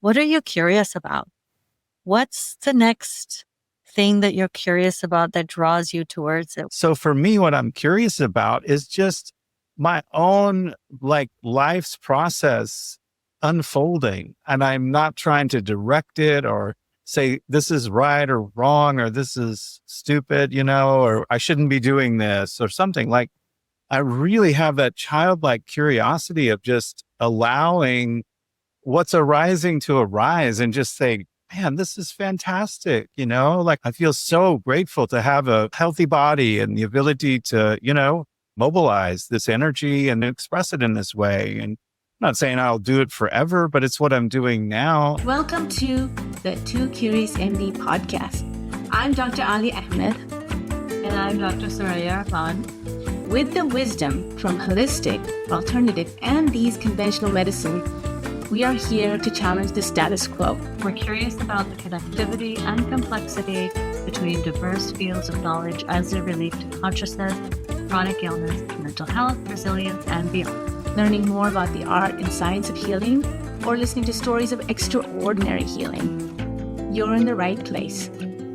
What are you curious about? What's the next thing that you're curious about that draws you towards it? So for me, what I'm curious about is just my own life's process unfolding. And I'm not trying to direct it or say this is right or wrong, or this is stupid, or I shouldn't be doing this or something. I really have that childlike curiosity of just allowing what's arising to arise and just say, man, this is fantastic. I feel so grateful to have a healthy body and the ability to, mobilize this energy and express it in this way. And I'm not saying I'll do it forever, but it's what I'm doing now. Welcome to the Too Curious MD podcast. I'm Dr. Ali Ahmed. And I'm Dr. Suraya Rahman. With the wisdom from holistic, alternative, and these conventional medicine, we are here to challenge the status quo. We're curious about the connectivity and complexity between diverse fields of knowledge as they relate to consciousness, chronic illness, mental health, resilience, and beyond. Learning more about the art and science of healing, or listening to stories of extraordinary healing. You're in the right place.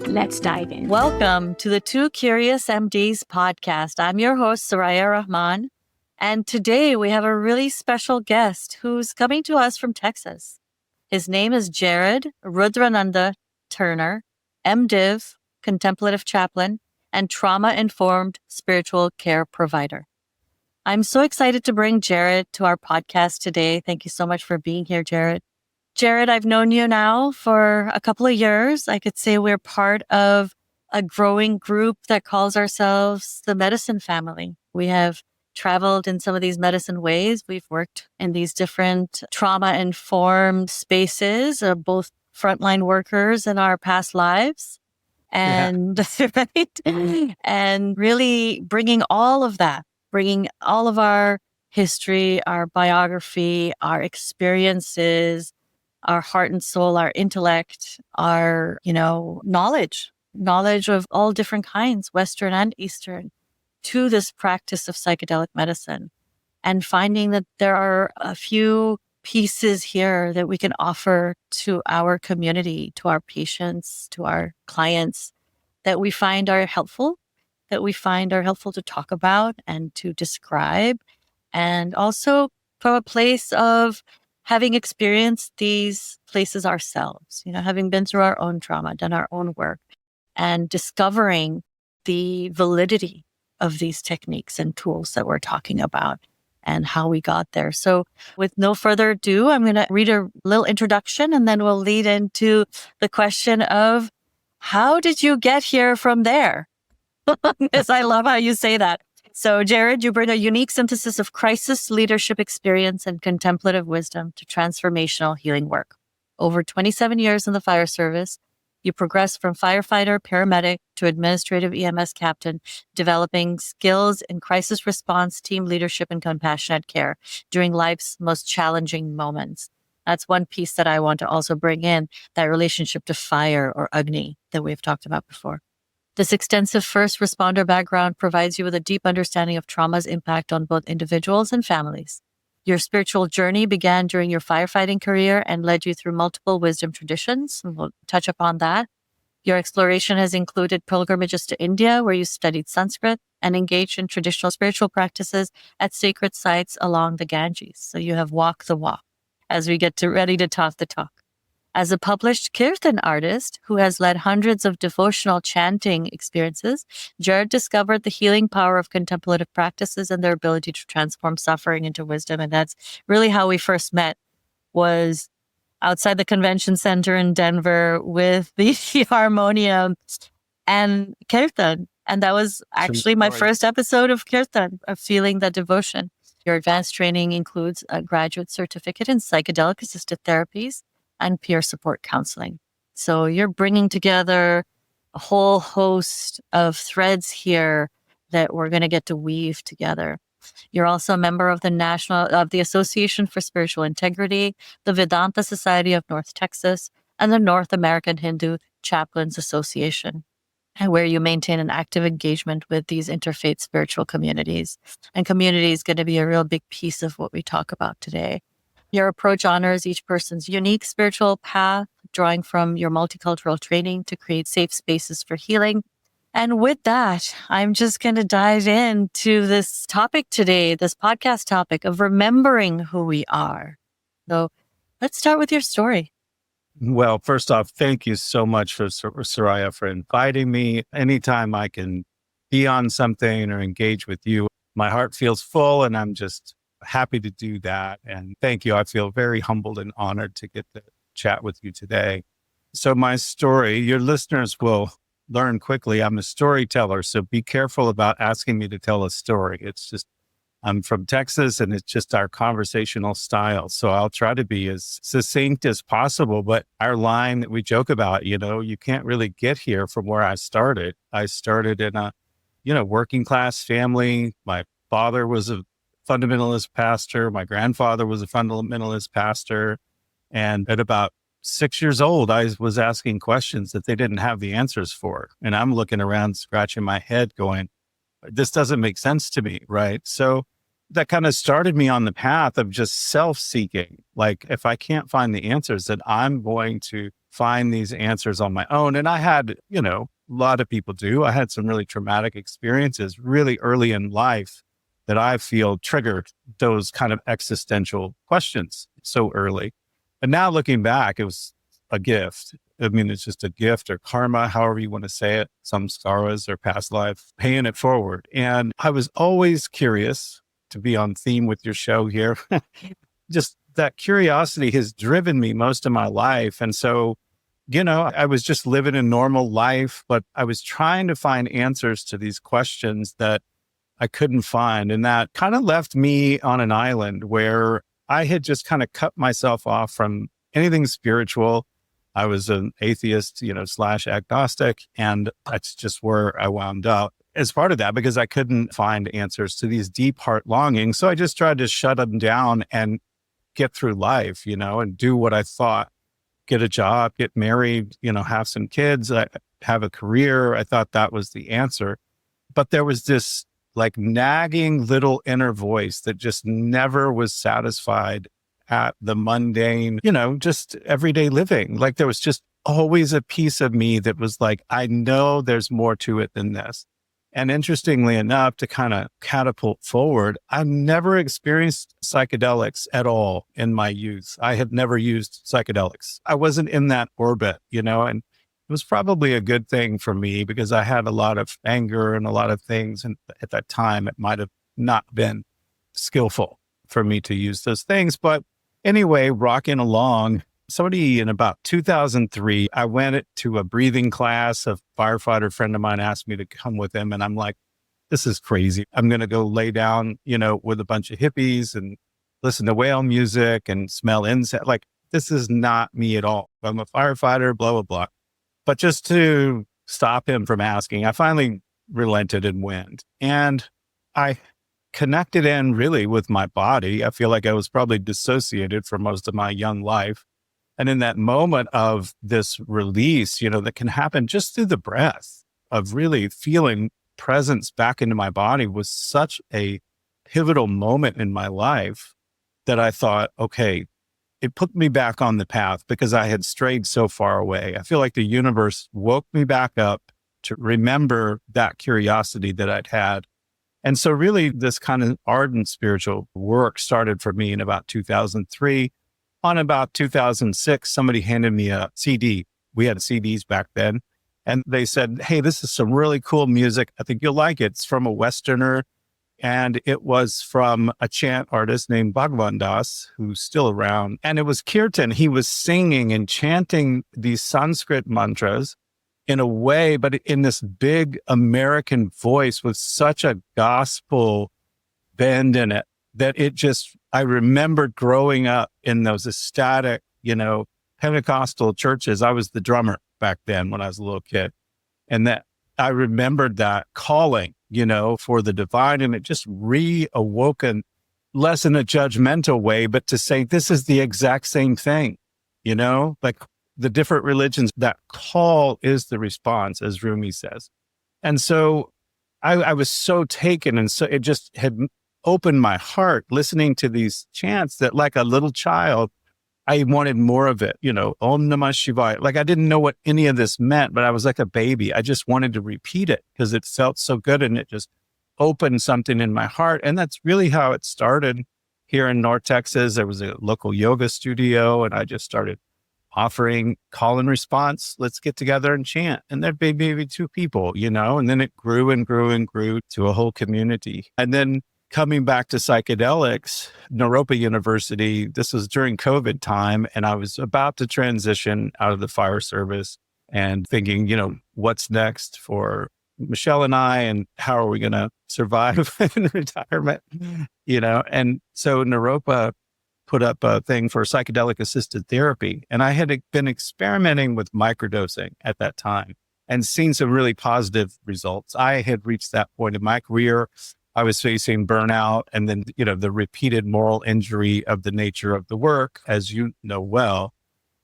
Let's dive in. Welcome to the Too Curious MDs podcast. I'm your host, Suraya Rahman. And today we have a really special guest who's coming to us from Texas. His name is Jared Rudrananda Turner, MDiv, contemplative chaplain, and trauma-informed spiritual care provider. I'm so excited to bring Jared to our podcast today. Thank you so much for being here, Jared. Jared, I've known you now for a couple of years. I could say we're part of a growing group that calls ourselves the medicine family. We have traveled in some of these medicine ways. We've worked in these different trauma-informed spaces, both frontline workers in our past lives. And, right? And really bringing all of that, bringing all of our history, our biography, our experiences, our heart and soul, our intellect, our, knowledge of all different kinds, Western and Eastern, to this practice of psychedelic medicine, and finding that there are a few pieces here that we can offer to our community, to our patients, to our clients, that we find are helpful, to talk about and to describe. And also from a place of having experienced these places ourselves, having been through our own trauma, done our own work, and discovering the validity of these techniques and tools that we're talking about and how we got there. So with no further ado, I'm going to read a little introduction, and then we'll lead into the question of how did you get here from there? Because I love how you say that. So Jared, you bring a unique synthesis of crisis leadership experience and contemplative wisdom to transformational healing work. Over 27 years in the fire service, you progressed from firefighter-paramedic to administrative EMS captain, developing skills in crisis response, team leadership, and compassionate care during life's most challenging moments. That's one piece that I want to also bring in, that relationship to fire or Agni that we've talked about before. This extensive first responder background provides you with a deep understanding of trauma's impact on both individuals and families. Your spiritual journey began during your firefighting career and led you through multiple wisdom traditions, and we'll touch upon that. Your exploration has included pilgrimages to India, where you studied Sanskrit and engaged in traditional spiritual practices at sacred sites along the Ganges. So you have walked the walk as we get ready to talk the talk. As a published kirtan artist who has led hundreds of devotional chanting experiences, Jared discovered the healing power of contemplative practices and their ability to transform suffering into wisdom. And that's really how we first met, was outside the convention center in Denver with the harmonium and kirtan. And that was actually my first episode of kirtan, of feeling that devotion. Your advanced training includes a graduate certificate in psychedelic assisted therapies and peer support counseling. So you're bringing together a whole host of threads here that we're going to get to weave together. You're also a member of the Association for Spiritual Integrity, the Vedanta Society of North Texas, and the North American Hindu Chaplains Association, and where you maintain an active engagement with these interfaith spiritual communities. And community is going to be a real big piece of what we talk about today. Your approach honors each person's unique spiritual path, drawing from your multicultural training to create safe spaces for healing. And with that, I'm just going to dive into this topic today, this podcast topic of remembering who we are. So let's start with your story. Well, first off, thank you so much for Soraya for inviting me. Anytime I can be on something or engage with you, my heart feels full and I'm just happy to do that. And thank you. I feel very humbled and honored to get to chat with you today. So my story, your listeners will learn quickly. I'm a storyteller, so be careful about asking me to tell a story. It's just, I'm from Texas and it's just our conversational style. So I'll try to be as succinct as possible. But our line that we joke about, you can't really get here from where I started. I started in a, working class family. My father was a fundamentalist pastor. My grandfather was a fundamentalist pastor. And at about 6 years old, I was asking questions that they didn't have the answers for. And I'm looking around, scratching my head going, this doesn't make sense to me, right? So that kind of started me on the path of just self-seeking. Like, if I can't find the answers, then I'm going to find these answers on my own. And I had, a lot of people do. I had some really traumatic experiences really early in life that I feel triggered those kind of existential questions so early. And now looking back, it was a gift. I mean, it's just a gift or karma, however you want to say it, samskaras or past life, paying it forward. And I was always curious, to be on theme with your show here. Just that curiosity has driven me most of my life. And so, I was just living a normal life, but I was trying to find answers to these questions that I couldn't find. And that kind of left me on an island where I had just kind of cut myself off from anything spiritual. I was an atheist, / agnostic. And that's just where I wound up as part of that, because I couldn't find answers to these deep heart longings. So I just tried to shut them down and get through life, and do what I thought, get a job, get married, have some kids, have a career. I thought that was the answer. But there was this like nagging little inner voice that just never was satisfied at the mundane, just everyday living. Like there was just always a piece of me that was like, I know there's more to it than this. And interestingly enough, to kind of catapult forward, I've never experienced psychedelics at all in my youth. I had never used psychedelics. I wasn't in that orbit, and it was probably a good thing for me because I had a lot of anger and a lot of things. And at that time, it might have not been skillful for me to use those things. But anyway, rocking along, somebody in about 2003, I went to a breathing class. A firefighter friend of mine asked me to come with him. And I'm like, this is crazy. I'm going to go lay down, with a bunch of hippies and listen to whale music and smell insect. Like, this is not me at all. I'm a firefighter, blah, blah, blah. But just to stop him from asking, I finally relented and went. And I connected in really with my body. I feel like I was probably dissociated for most of my young life. And in that moment of this release, that can happen just through the breath of really feeling presence back into my body was such a pivotal moment in my life that I thought, okay, it put me back on the path because I had strayed so far away. I feel like the universe woke me back up to remember that curiosity that I'd had. And so really this kind of ardent spiritual work started for me in about 2003. On about 2006, somebody handed me a CD. We had CDs back then. And they said, hey, this is some really cool music. I think you'll like it. It's from a Westerner. And it was from a chant artist named Bhagavan Das, who's still around. And it was Kirtan. He was singing and chanting these Sanskrit mantras in a way, but in this big American voice with such a gospel bend in it that it just, I remembered growing up in those ecstatic, Pentecostal churches. I was the drummer back then when I was a little kid. And that I remembered that calling, for the divine, and it just reawoken, less in a judgmental way, but to say, this is the exact same thing, like the different religions, that call is the response, as Rumi says. And so I was so taken. And so it just had opened my heart listening to these chants that, like a little child, I wanted more of it, Om Namah Shivaya. Like, I didn't know what any of this meant, but I was like a baby. I just wanted to repeat it because it felt so good and it just opened something in my heart. And that's really how it started here in North Texas. There was a local yoga studio and I just started offering call and response. Let's get together and chant. And there'd be maybe 2 people, and then it grew and grew and grew to a whole community. And then coming back to psychedelics, Naropa University, this was during COVID time, and I was about to transition out of the fire service and thinking, what's next for Michelle and I, and how are we going to survive in retirement, And so Naropa put up a thing for psychedelic assisted therapy. And I had been experimenting with microdosing at that time and seen some really positive results. I had reached that point in my career. I was facing burnout and then, the repeated moral injury of the nature of the work, as you know well.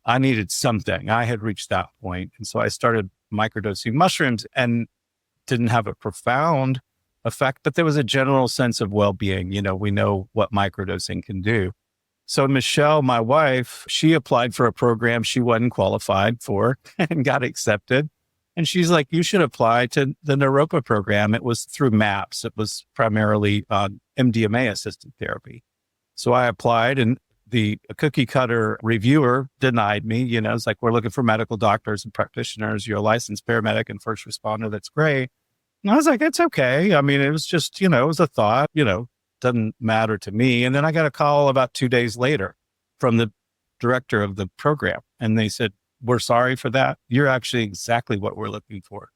I needed something. I had reached that point. And so I started microdosing mushrooms and didn't have a profound effect, but there was a general sense of well-being. We know what microdosing can do. So Michelle, my wife, she applied for a program she wasn't qualified for and got accepted. And she's like, you should apply to the Naropa program. It was through MAPS. It was primarily MDMA assisted therapy. So I applied and the cookie cutter reviewer denied me. It's like, we're looking for medical doctors and practitioners. You're a licensed paramedic and first responder. That's great. And I was like, it's okay. I mean, it was just, it was a thought, doesn't matter to me. And then I got a call about 2 days later from the director of the program. And they said, we're sorry for that. You're actually exactly what we're looking for.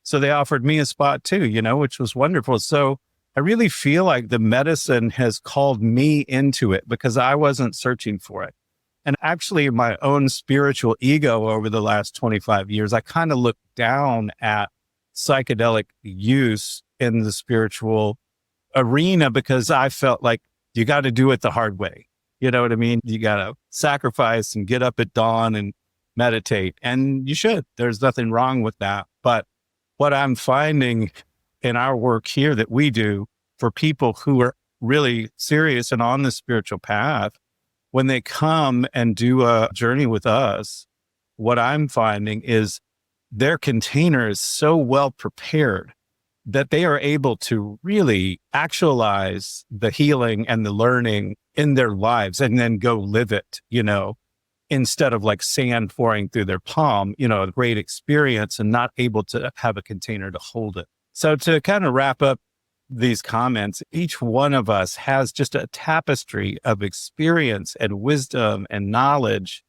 So they offered me a spot too, which was wonderful. So I really feel like the medicine has called me into it because I wasn't searching for it. And actually my own spiritual ego over the last 25 years, I kind of looked down at psychedelic use in the spiritual arena because I felt like you got to do it the hard way. You know what I mean? You got to sacrifice and get up at dawn and meditate. And you should. There's nothing wrong with that. But what I'm finding in our work here that we do for people who are really serious and on the spiritual path, when they come and do a journey with us, what I'm finding is their container is so well prepared that they are able to really actualize the healing and the learning in their lives and then go live it, instead of like sand pouring through their palm, a great experience and not able to have a container to hold it. So to kind of wrap up these comments, each one of us has just a tapestry of experience and wisdom and knowledge.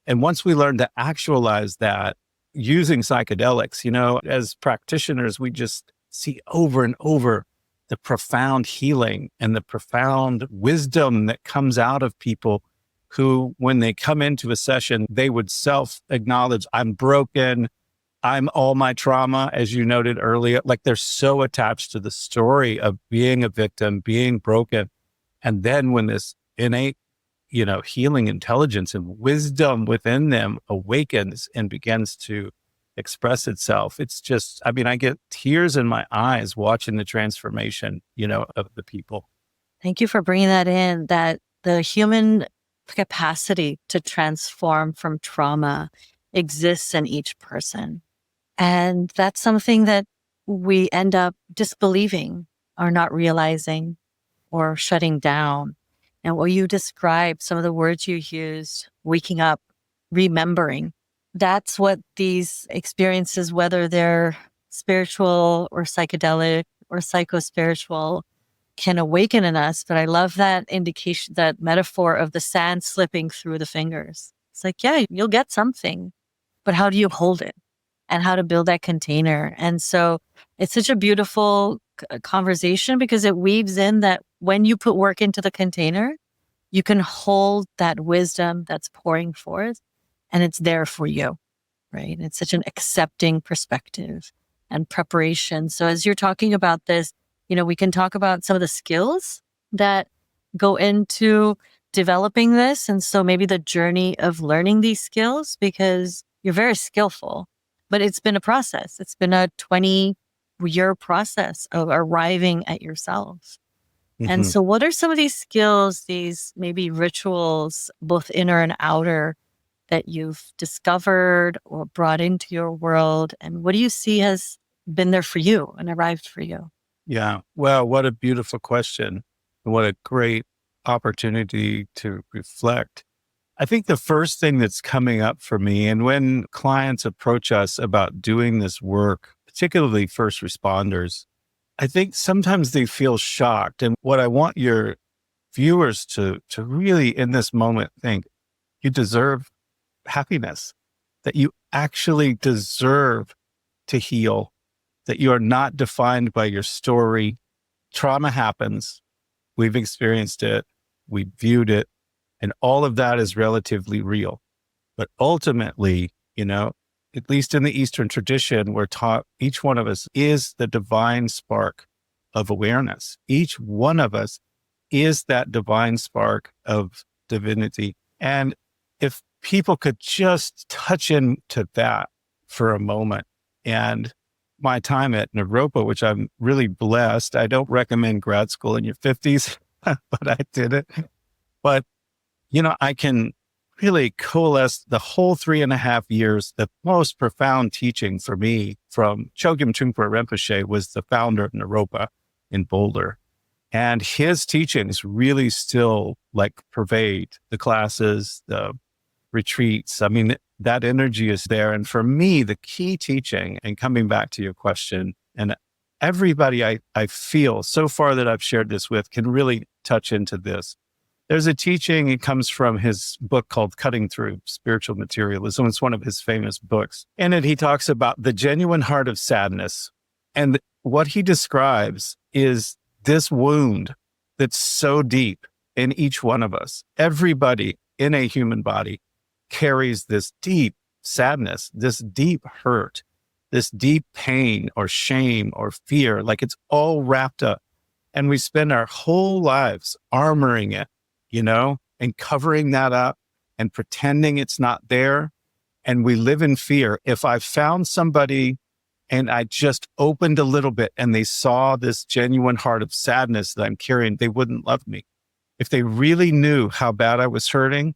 And once we learn to actualize that using psychedelics, as practitioners, we just see over and over the profound healing and the profound wisdom that comes out of people who, when they come into a session, they would self-acknowledge, I'm broken, I'm all my trauma, as you noted earlier. Like they're so attached to the story of being a victim, being broken. And then when this innate, healing intelligence and wisdom within them awakens and begins to express itself, it's just, I get tears in my eyes watching the transformation, of the people. Thank you for bringing that in, that the human capacity to transform from trauma exists in each person. And that's something that we end up disbelieving or not realizing or shutting down. And what you described, some of the words you used, waking up, remembering, that's what these experiences, whether they're spiritual or psychedelic or psychospiritual, can awaken in us. But I love that indication, that metaphor of the sand slipping through the fingers. It's like, yeah, you'll get something, but how do you hold it and how to build that container? And so it's such a beautiful conversation because it weaves in that when you put work into the container, you can hold that wisdom that's pouring forth and it's there for you, right? It's such an accepting perspective and preparation. So as you're talking about this, we can talk about some of the skills that go into developing this. And so maybe the journey of learning these skills, because you're very skillful, but it's been a process. It's been a 20-year process of arriving at yourself. And Mhm. so, what are some of these skills, these maybe rituals, both inner and outer, that you've discovered or brought into your world? And what do you see has been there for you and arrived for you? Yeah. Well, what a beautiful question. What a great opportunity to reflect. I think the first thing that's coming up for me, and when clients approach us about doing this work, particularly first responders, I think sometimes they feel shocked. And what I want your viewers to really in this moment think, you deserve happiness, that you actually deserve to heal, that you are not defined by your story. Trauma happens. We've experienced it. We viewed it. And all of that is relatively real. But ultimately, at least in the Eastern tradition, we're taught each one of us is the divine spark of awareness. Each one of us is that divine spark of divinity. And if people could just touch into that for a moment, and my time at Naropa, which I'm really blessed, I don't recommend grad school in your 50s, but I did it. But I can really coalesce the whole 3.5 years. The most profound teaching for me from Chogyam Trungpa Rinpoche was the founder of Naropa in Boulder. And his teachings really still pervade the classes, the retreats. I mean, that energy is there. And for me, the key teaching, and coming back to your question, and everybody I feel so far that I've shared this with can really touch into this. There's a teaching, it comes from his book called Cutting Through Spiritual Materialism. It's one of his famous books. In it, he talks about the genuine heart of sadness. And what he describes is this wound that's so deep in each one of us. Everybody in a human body carries this deep sadness, this deep hurt, this deep pain or shame or fear, like it's all wrapped up. And we spend our whole lives armoring it, and covering that up and pretending it's not there. And we live in fear. If I found somebody and I just opened a little bit and they saw this genuine heart of sadness that I'm carrying, they wouldn't love me. If they really knew how bad I was hurting,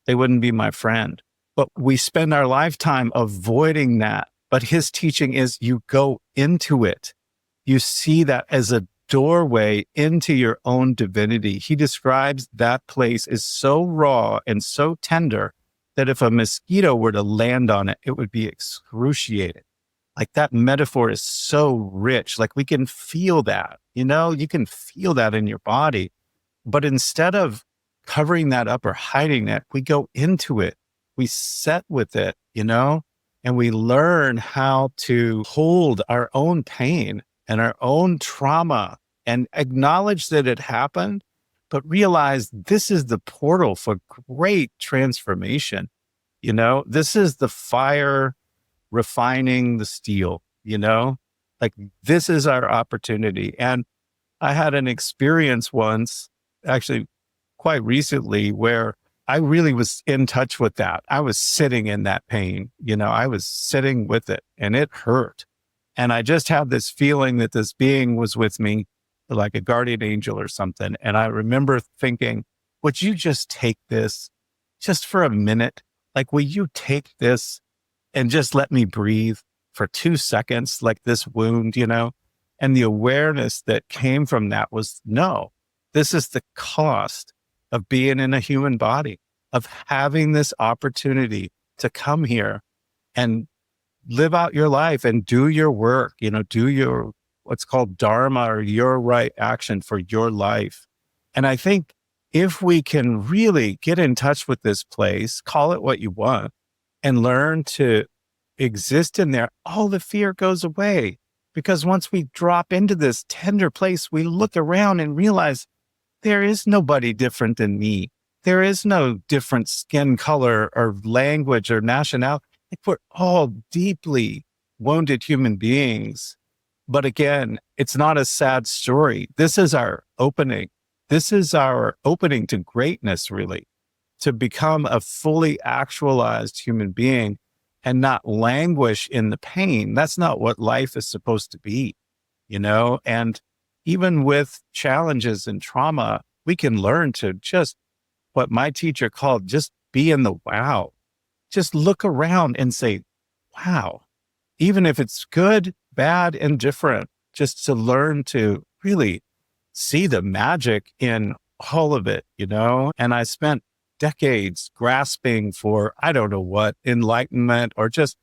they wouldn't be my friend. But we spend our lifetime avoiding that. But his teaching is you go into it. You see that as a doorway into your own divinity. He describes that place is so raw and so tender that if a mosquito were to land on it, it would be excruciating. Like that metaphor is so rich. Like we can feel that, you can feel that in your body. But instead of covering that up or hiding it, we go into it. We set with it, and we learn how to hold our own pain and our own trauma and acknowledge that it happened, but realize this is the portal for great transformation. This is the fire refining the steel, this is our opportunity. And I had an experience once, actually quite recently, where I really was in touch with that. I was sitting in that pain, I was sitting with it and it hurt. And I just had this feeling that this being was with me, like a guardian angel or something. And I remember thinking, would you just take this just for a minute? Like, will you take this and just let me breathe for 2 seconds, like this wound, And the awareness that came from that was, no, this is the cost of being in a human body, of having this opportunity to come here and live out your life and do your work, do your, what's called dharma, or your right action for your life. And I think if we can really get in touch with this place, call it what you want, and learn to exist in there, all the fear goes away. Because once we drop into this tender place, we look around and realize there is nobody different than me. There is no different skin color or language or nationality. We're all deeply wounded human beings. But again, it's not a sad story. This is our opening. This is our opening to greatness, really, to become a fully actualized human being and not languish in the pain. That's not what life is supposed to be, And even with challenges and trauma, we can learn to just what my teacher called just be in the wow. Just look around and say, wow, even if it's good, bad, indifferent, just to learn to really see the magic in all of it, And I spent decades grasping for, I don't know what, enlightenment or just,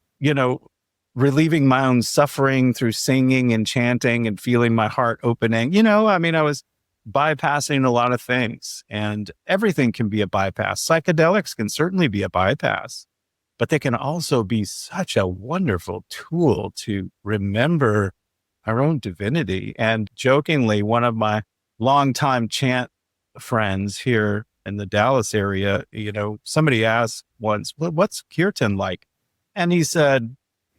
relieving my own suffering through singing and chanting and feeling my heart opening. I was bypassing a lot of things, and everything can be a bypass. Psychedelics can certainly be a bypass, but they can also be such a wonderful tool to remember our own divinity. And jokingly, one of my longtime chant friends here in the Dallas area, somebody asked once, well, what's kirtan like? And he said,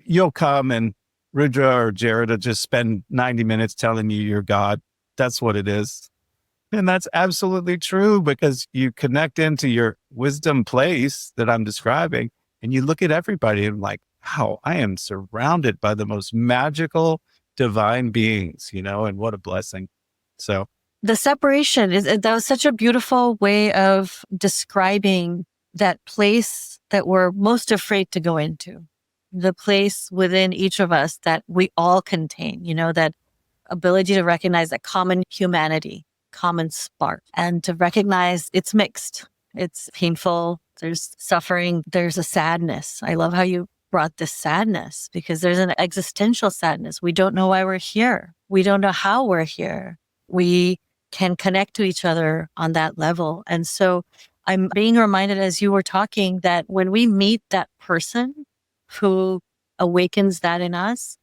you'll come and Rudra or Jared will just spend 90 minutes telling you you're God. That's what it is. And that's absolutely true, because you connect into your wisdom place that I'm describing, and you look at everybody and like, wow, I am surrounded by the most magical divine beings, and what a blessing. So the separation that was such a beautiful way of describing that place that we're most afraid to go into, the place within each of us that we all contain, that ability to recognize that common humanity, common spark, and to recognize it's mixed. It's painful. There's suffering. There's a sadness. I love how you brought this sadness, because there's an existential sadness. We don't know why we're here. We don't know how we're here. We can connect to each other on that level. And so I'm being reminded as you were talking that when we meet that person who awakens that in us,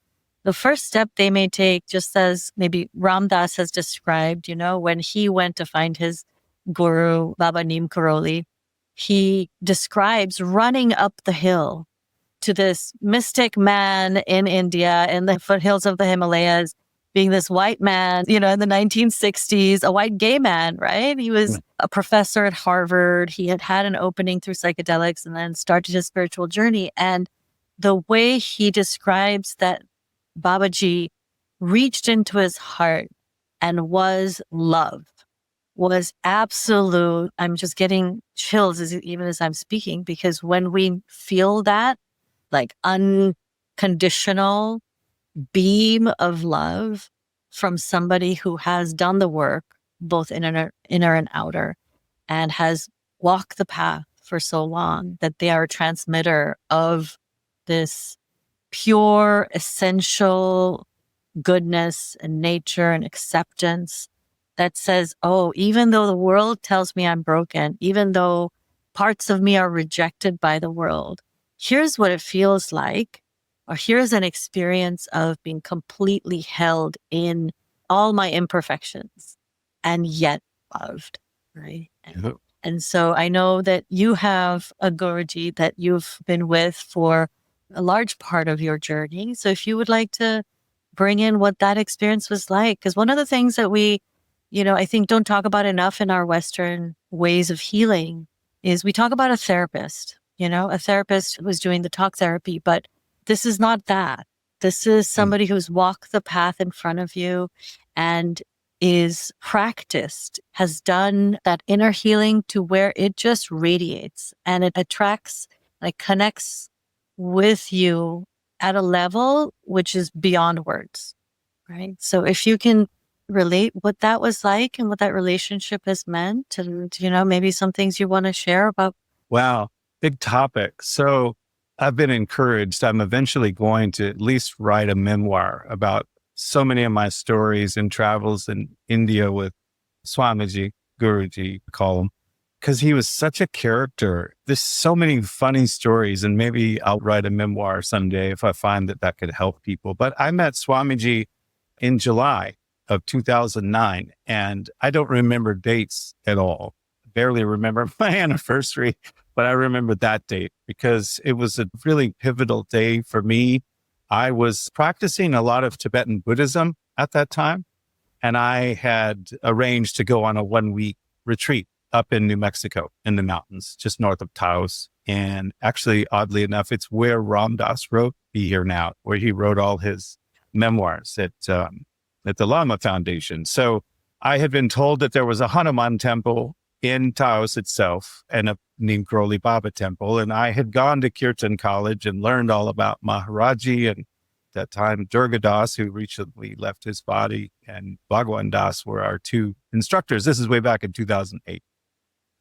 the first step they may take, just as maybe Ram Dass has described, when he went to find his guru, Baba Neem Karoli, he describes running up the hill to this mystic man in India, in the foothills of the Himalayas, being this white man, in the 1960s, a white gay man, right? He was a professor at Harvard. He had had an opening through psychedelics and then started his spiritual journey. And the way he describes that Babaji reached into his heart and was love, was absolute. I'm just getting chills even as I'm speaking, because when we feel that like unconditional beam of love from somebody who has done the work, both inner and outer, and has walked the path for so long, that they are a transmitter of this pure, essential goodness and nature and acceptance that says, oh, even though the world tells me I'm broken, even though parts of me are rejected by the world, here's what it feels like, or here's an experience of being completely held in all my imperfections and yet loved, right? And so I know that you have a Guruji that you've been with for a large part of your journey. So if you would like to bring in what that experience was like, because one of the things that we, I think don't talk about enough in our Western ways of healing is we talk about a therapist, a therapist who's doing the talk therapy, but this is not that. This is somebody who's walked the path in front of you and is practiced, has done that inner healing to where it just radiates and it attracts, like connects with you at a level which is beyond words, right? So if you can relate what that was like and what that relationship has meant, and, maybe some things you want to share about. Wow, big topic. So I've been encouraged. I'm eventually going to at least write a memoir about so many of my stories and travels in India with Swamiji, Guruji, call him, because he was such a character. There's so many funny stories, and maybe I'll write a memoir someday if I find that could help people. But I met Swamiji in July of 2009, and I don't remember dates at all. Barely remember my anniversary, but I remember that date because it was a really pivotal day for me. I was practicing a lot of Tibetan Buddhism at that time, and I had arranged to go on a 1-week retreat up in New Mexico in the mountains, just north of Taos. And actually, oddly enough, it's where Ram Dass wrote Be Here Now, where he wrote all his memoirs at at the Lama Foundation. So I had been told that there was a Hanuman temple in Taos itself and a Neem Karoli Baba temple. And I had gone to Kirtan College and learned all about Maharaji and that time Durga Das, who recently left his body, and Bhagwan Das were our two instructors. This is way back in 2008.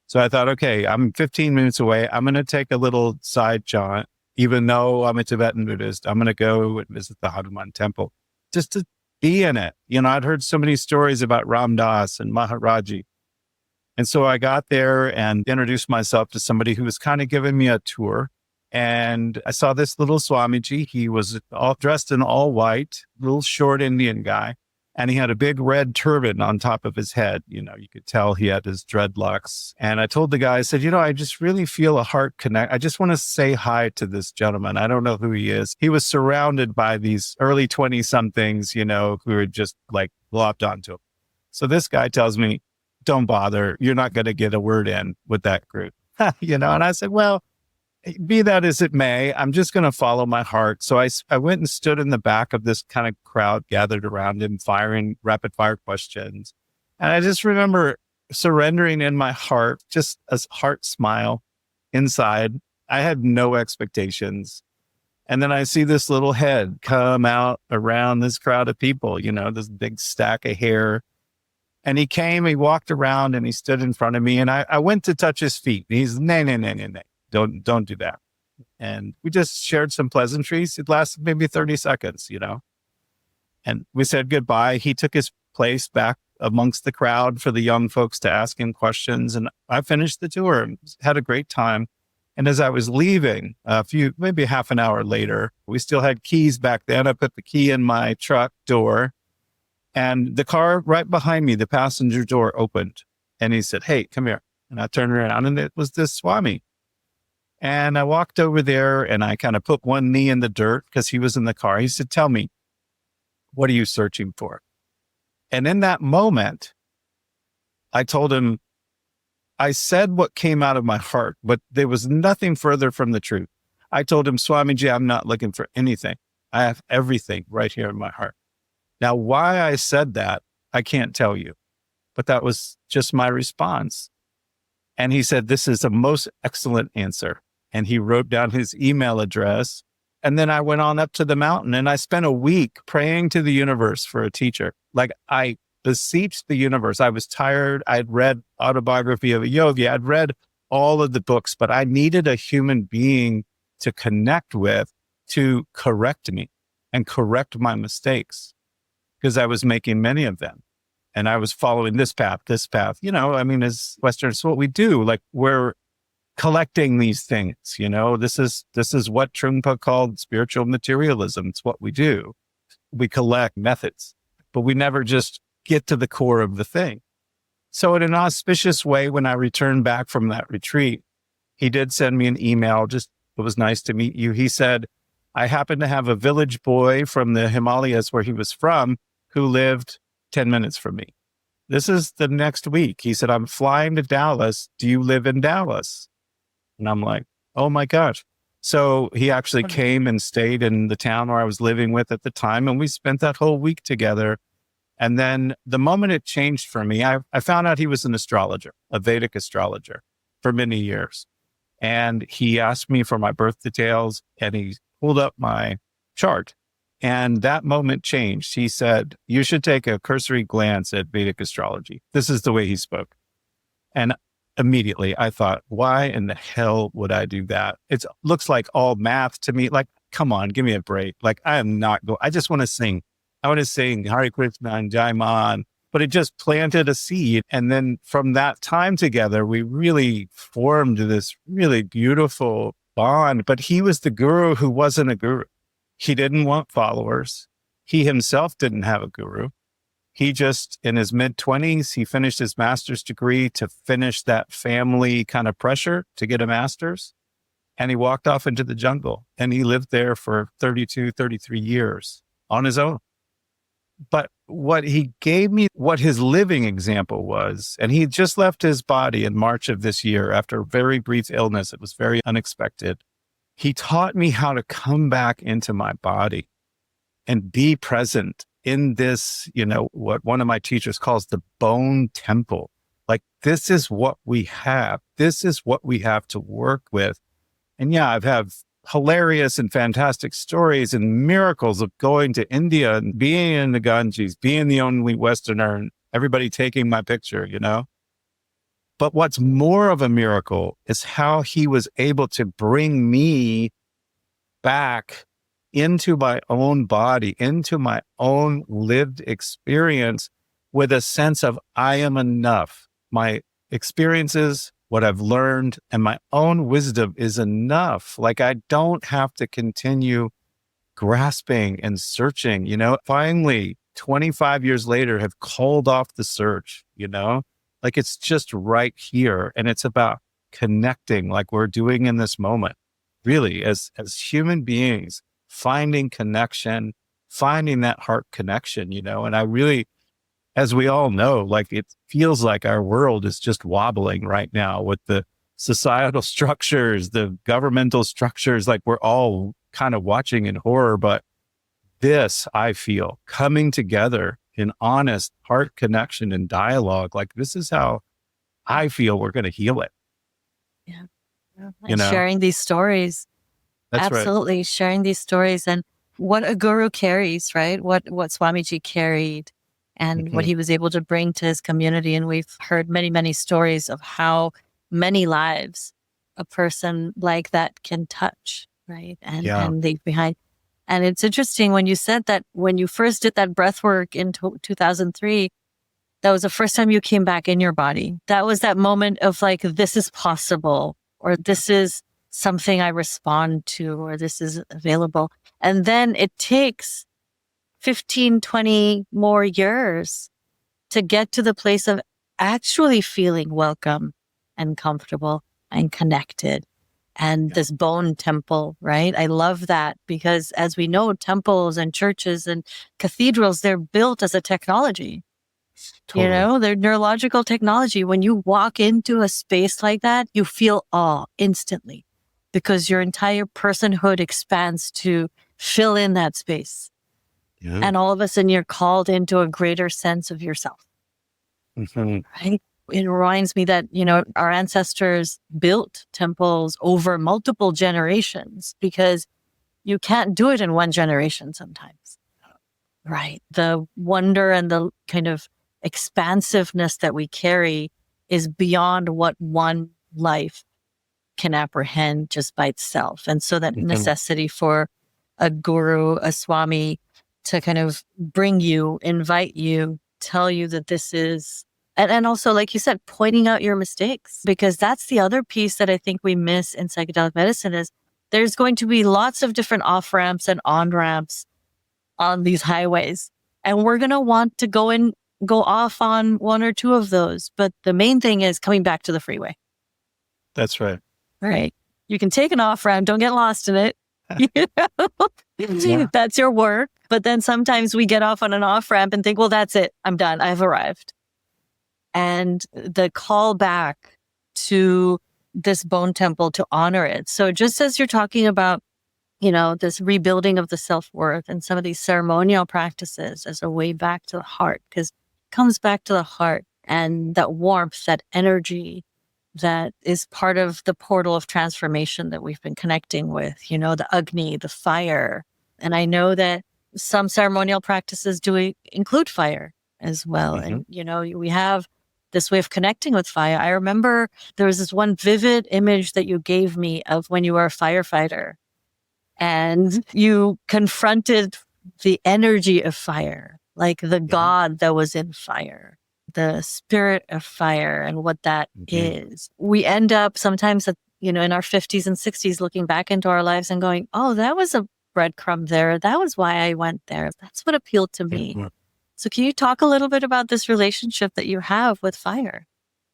So I thought, okay, I'm 15 minutes away. I'm going to take a little side jaunt. Even though I'm a Tibetan Buddhist, I'm going to go and visit the Hanuman temple just to be in it. I'd heard so many stories about Ram Das and Maharaji. And so I got there and introduced myself to somebody who was kind of giving me a tour. And I saw this little Swamiji. He was all dressed in all white, little short Indian guy. And he had a big red turban on top of his head. You could tell he had his dreadlocks. And I told the guy, I said, I just really feel a heart connect. I just want to say hi to this gentleman. I don't know who he is. He was surrounded by these early 20-somethings, who had just like glopped onto him. So this guy tells me, don't bother. You're not going to get a word in with that group. And I said, well, be that as it may, I'm just going to follow my heart. So I went and stood in the back of this kind of crowd gathered around him, firing rapid fire questions. And I just remember surrendering in my heart, just a heart smile inside. I had no expectations. And then I see this little head come out around this crowd of people, this big stack of hair. And he walked around and he stood in front of me. And I went to touch his feet. And he's, nay. Don't do that. And we just shared some pleasantries. It lasted maybe 30 seconds, and we said goodbye. He took his place back amongst the crowd for the young folks to ask him questions. And I finished the tour and had a great time. And as I was leaving maybe half an hour later, we still had keys back then. I put the key in my truck door and the car right behind me, the passenger door opened and he said, hey, come here. And I turned around and it was this Swami. And I walked over there and I kind of put one knee in the dirt because he was in the car. He said, tell me, what are you searching for? And in that moment, I told him, I said what came out of my heart, but there was nothing further from the truth. I told him, Swamiji, I'm not looking for anything. I have everything right here in my heart. Now, why I said that, I can't tell you, but that was just my response. And he said, this is a most excellent answer. And he wrote down his email address. And then I went on up to the mountain and I spent a week praying to the universe for a teacher. Like I beseeched the universe. I was tired. I'd read Autobiography of a Yogi. I'd read all of the books, but I needed a human being to connect with, to correct me and correct my mistakes because I was making many of them. And I was following this path. As Westerners, what we do, like we're collecting these things, this is what Trungpa called spiritual materialism. It's what we do. We collect methods, but we never just get to the core of the thing. So in an auspicious way, when I returned back from that retreat, he did send me an email. Just, it was nice to meet you. He said, I happen to have a village boy from the Himalayas where he was from who lived 10 minutes from me. This is the next week. He said, I'm flying to Dallas. Do you live in Dallas? And I'm like, oh my gosh. So he actually came and stayed in the town where I was living with at the time. And we spent that whole week together. And then the moment it changed for me, I found out he was an astrologer, a Vedic astrologer for many years. And he asked me for my birth details and he pulled up my chart. And that moment changed. He said, you should take a cursory glance at Vedic astrology. This is the way he spoke. And immediately I thought, why in the hell would I do that? It looks like all math to me. Like, come on, give me a break. Like, I am not going, I just want to sing. I want to sing Hare Krishna and Jai Man, but it just planted a seed. And then from that time together, we really formed this really beautiful bond. But he was the guru who wasn't a guru. He didn't want followers. He himself didn't have a guru. He just, in his mid-20s, he finished his master's degree to finish that family kind of pressure to get a master's. And he walked off into the jungle and he lived there for 32, 33 years on his own. But what he gave me, what his living example was, and he just left his body in March of this year after a very brief illness. It was very unexpected. He taught me how to come back into my body and be present in this, what one of my teachers calls the bone temple. Like, this is what we have. This is what we have to work with. And yeah, I've had hilarious and fantastic stories and miracles of going to India and being in the Ganges, being the only Westerner, and everybody taking my picture, But what's more of a miracle is how he was able to bring me back into my own body, into my own lived experience with a sense of I am enough. My experiences, what I've learned, and my own wisdom is enough. Like, I don't have to continue grasping and searching, finally 25 years later have called off the search, like it's just right here. And it's about connecting like we're doing in this moment, really as human beings, finding connection, finding that heart connection, and I really, as we all know, like it feels like our world is just wobbling right now with the societal structures, the governmental structures, like we're all kind of watching in horror. But this, I feel, coming together in honest heart connection and dialogue, like this is how I feel we're going to heal it. Yeah. And sharing these stories. That's absolutely right. Sharing these stories and what a guru carries, right? What Swamiji carried and what he was able to bring to his community. And we've heard many, many stories of how many lives a person like that can touch, right? And leave behind. And it's interesting when you said that when you first did that breath work in 2003, that was the first time you came back in your body. That was that moment of like, this is possible, or this is something I respond to, or this is available. And then it takes 15, 20 more years to get to the place of actually feeling welcome and comfortable and connected. And this bone temple, right? I love that because as we know, temples and churches and cathedrals, they're built as a technology. Totally. They're neurological technology. When you walk into a space like that, you feel awe instantly because your entire personhood expands to fill in that space. Yeah. And all of a sudden you're called into a greater sense of yourself. Right? It reminds me that, our ancestors built temples over multiple generations because you can't do it in one generation sometimes. Right. The wonder and the kind of expansiveness that we carry is beyond what one life can apprehend just by itself. And so that necessity for a guru, a swami to kind of bring you, invite you, tell you that this is, and also, like you said, pointing out your mistakes, because that's the other piece that I think we miss in psychedelic medicine is there's going to be lots of different off ramps and on ramps on these highways. And we're going to want to go off on one or two of those. But the main thing is coming back to the freeway. That's right. Right. You can take an off ramp. Don't get lost in it. That's your work. But then sometimes we get off on an off ramp and think, well, that's it. I'm done. I've arrived. And the call back to this bone temple to honor it. So just as you're talking about, this rebuilding of the self-worth and some of these ceremonial practices as a way back to the heart, because it comes back to the heart and that warmth, that energy that is part of the portal of transformation that we've been connecting with, the Agni, the fire. And I know that some ceremonial practices do include fire as well. And, we have this way of connecting with fire. I remember there was this one vivid image that you gave me of when you were a firefighter and you confronted the energy of fire, like the God that was in fire, the spirit of fire and what that is. We end up sometimes, in our 50s and 60s, looking back into our lives and going, oh, that was a breadcrumb there. That was why I went there. That's what appealed to me. So can you talk a little bit about this relationship that you have with fire?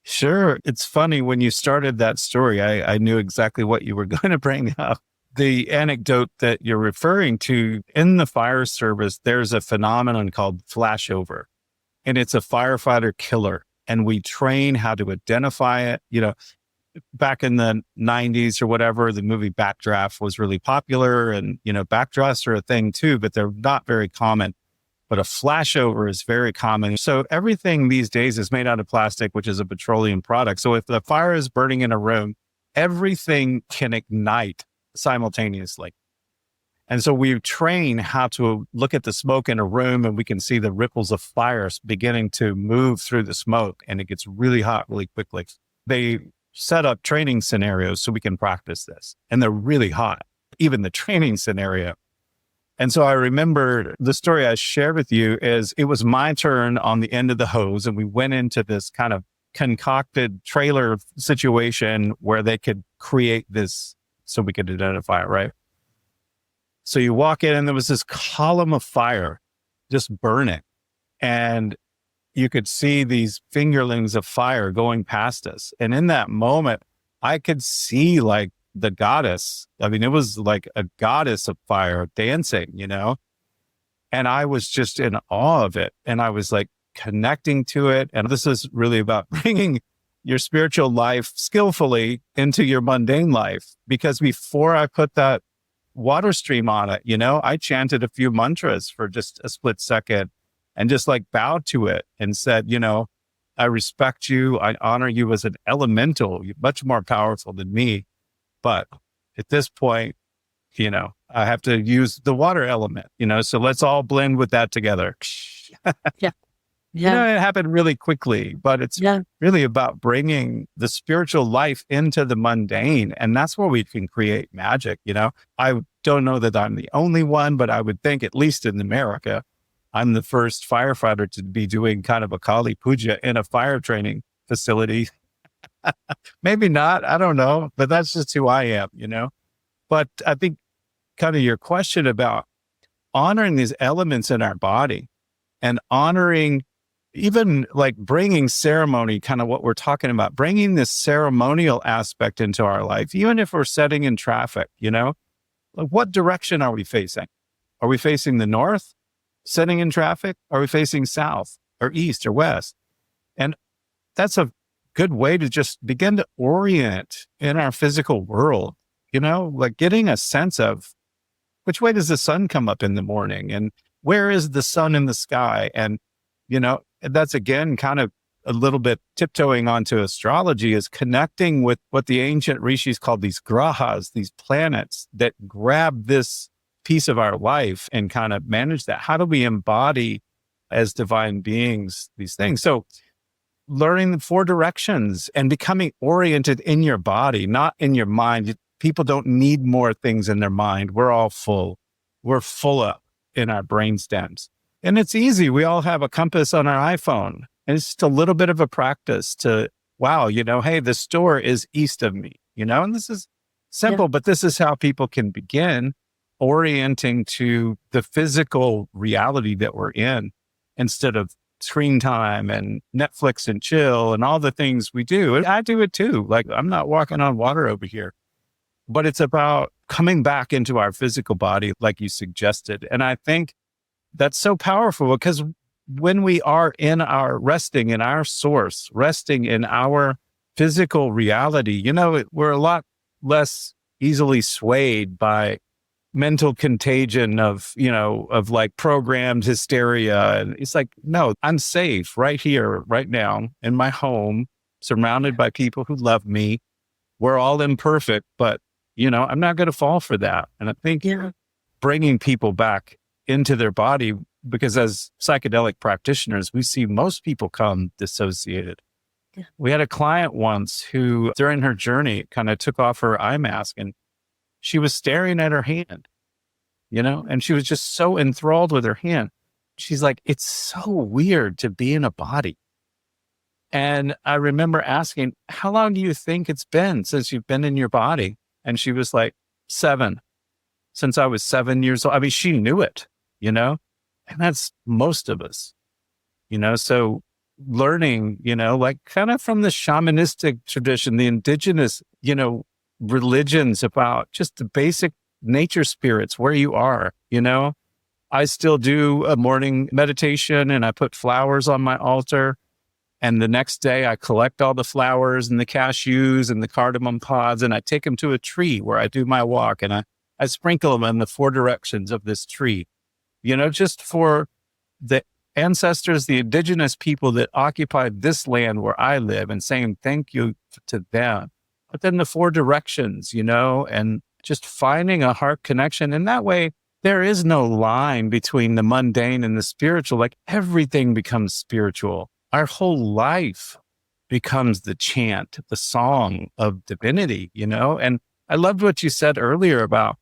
Sure. It's funny, when you started that story, I knew exactly what you were going to bring up. The anecdote that you're referring to, in the fire service, there's a phenomenon called flashover, and it's a firefighter killer. And we train how to identify it. Back in the 90s or whatever, the movie Backdraft was really popular, and, backdrafts are a thing too, but they're not very common. but a flashover is very common. So everything these days is made out of plastic, which is a petroleum product. So if the fire is burning in a room, everything can ignite simultaneously. And so we train how to look at the smoke in a room, and we can see the ripples of fire beginning to move through the smoke, and it gets really hot really quickly. They set up training scenarios so we can practice this, and they're really hot, even the training scenario. And so I remember the story I shared with you is it was my turn on the end of the hose, and we went into this kind of concocted trailer situation where they could create this so we could identify it, right? So you walk in and there was this column of fire just burning, and you could see these fingerlings of fire going past us. And in that moment, I could see like the goddess. I mean, it was like a goddess of fire dancing, you know? And I was just in awe of it. And I was like connecting to it. And this is really about bringing your spiritual life skillfully into your mundane life. Because before I put that water stream on it, you know, I chanted a few mantras for just a split second and just like bowed to it and said, you know, I respect you. I honor you as an elemental. You're much more powerful than me. But at this point, you know, I have to use the water element, you know, so let's all blend with that together. Yeah. You know, it happened really quickly, but it's really about bringing the spiritual life into the mundane. And that's where we can create magic. You know, I don't know that I'm the only one, but I would think, at least in America, I'm the first firefighter to be doing kind of a Kali Puja in a fire training facility. Maybe not, I don't know, but that's just who I am, you know? But I think kind of your question about honoring these elements in our body and honoring even like bringing ceremony, kind of what we're talking about, bringing this ceremonial aspect into our life, even if we're sitting in traffic, you know, like what direction are we facing? Are we facing the north, sitting in traffic? Are we facing south or east or west? And that's a good way to just begin to orient in our physical world, you know, like getting a sense of which way does the sun come up in the morning and where is the sun in the sky? And, you know, that's again kind of a little bit tiptoeing onto astrology, is connecting with what the ancient rishis called these grahas, these planets that grab this piece of our life and kind of manage that. How do we embody as divine beings these things? So learning the 4 directions and becoming oriented in your body, not in your mind. People don't need more things in their mind. We're all full. We're full up in our brain stems. And it's easy. We all have a compass on our iPhone. And it's just a little bit of a practice to, wow, you know, hey, the store is east of me, you know, and this is simple, but this is how people can begin orienting to the physical reality that we're in instead of screen time and Netflix and chill and all the things we do. And I do it too. Like I'm not walking on water over here, but it's about coming back into our physical body, like you suggested. And I think that's so powerful because when we are in our resting in our source, resting in our physical reality, you know, we're a lot less easily swayed by mental contagion of, you know, of like programmed hysteria. And it's like, no, I'm safe right here, right now in my home, surrounded by people who love me. We're all imperfect, but, you know, I'm not going to fall for that. And I think bringing people back into their body, because as psychedelic practitioners, we see most people come dissociated. Yeah. We had a client once who, during her journey, kind of took off her eye mask and she was staring at her hand, you know, and she was just so enthralled with her hand. She's like, it's so weird to be in a body. And I remember asking, how long do you think it's been since you've been in your body? And she was like, 7, since I was 7 years old. I mean, she knew it, you know, and that's most of us, you know, so learning, you know, like kind of from the shamanistic tradition, the indigenous, you know, religions about just the basic nature spirits, where you are, you know. I still do a morning meditation and I put flowers on my altar. And the next day I collect all the flowers and the cashews and the cardamom pods and I take them to a tree where I do my walk and I sprinkle them in the 4 directions of this tree, you know, just for the ancestors, the indigenous people that occupied this land where I live, and saying thank you to them. But then the four directions, and just finding a heart connection. And that way, there is no line between the mundane and the spiritual. Like everything becomes spiritual. Our whole life becomes the chant, the song of divinity, And I loved what you said earlier about